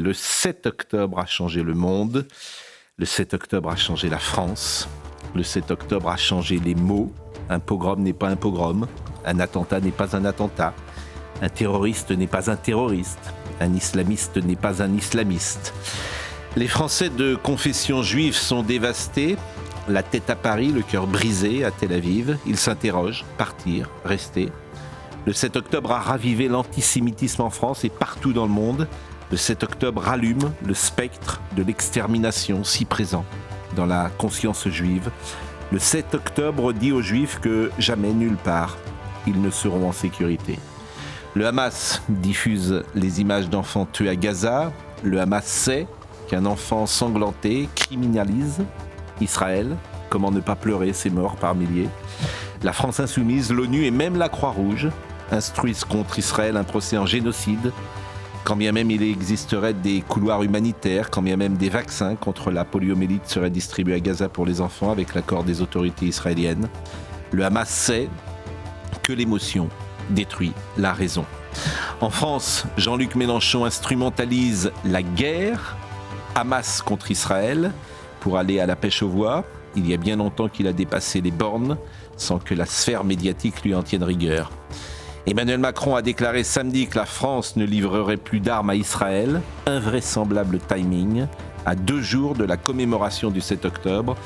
Le 7 octobre a changé le monde. Le 7 octobre a changé la France. Le 7 octobre a changé les mots. Un pogrom n'est pas un pogrom. Un attentat n'est pas un attentat. Un terroriste n'est pas un terroriste. Un islamiste n'est pas un islamiste. Les Français de confession juive sont dévastés. La tête à Paris, le cœur brisé à Tel Aviv. Ils s'interrogent, partir, rester. Le 7 octobre a ravivé l'antisémitisme en France et partout dans le monde. Le 7 octobre rallume le spectre de l'extermination si présent dans la conscience juive. Le 7 octobre dit aux Juifs que jamais, nulle part, ils ne seront en sécurité. Le Hamas diffuse les images d'enfants tués à Gaza. Le Hamas sait qu'un enfant sanglanté criminalise Israël. Comment ne pas pleurer ces morts par milliers. La France insoumise, l'ONU et même la Croix-Rouge instruisent contre Israël un procès en génocide, quand bien même il existerait des couloirs humanitaires, quand bien même des vaccins contre la poliomyélite seraient distribués à Gaza pour les enfants avec l'accord des autorités israéliennes. Le Hamas sait que l'émotion détruit la raison. En France, Jean-Luc Mélenchon instrumentalise la guerre Hamas contre Israël pour aller à la pêche aux voix. Il y a bien longtemps qu'il a dépassé les bornes sans que la sphère médiatique lui en tienne rigueur. Emmanuel Macron a déclaré samedi que la France ne livrerait plus d'armes à Israël. Invraisemblable timing. À 2 jours de la commémoration du 7 octobre,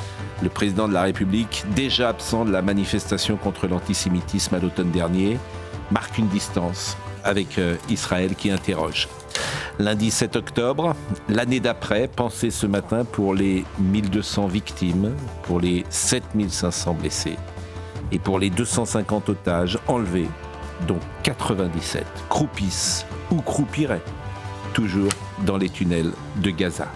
le président de la République, déjà absent de la manifestation contre l'antisémitisme à l'automne dernier, marque une distance avec Israël qui interroge. Lundi 7 octobre, l'année d'après, pensez ce matin pour les 1200 victimes, pour les 7500 blessés et pour les 250 otages enlevés, dont 97 croupissent ou croupiraient toujours dans les tunnels de Gaza.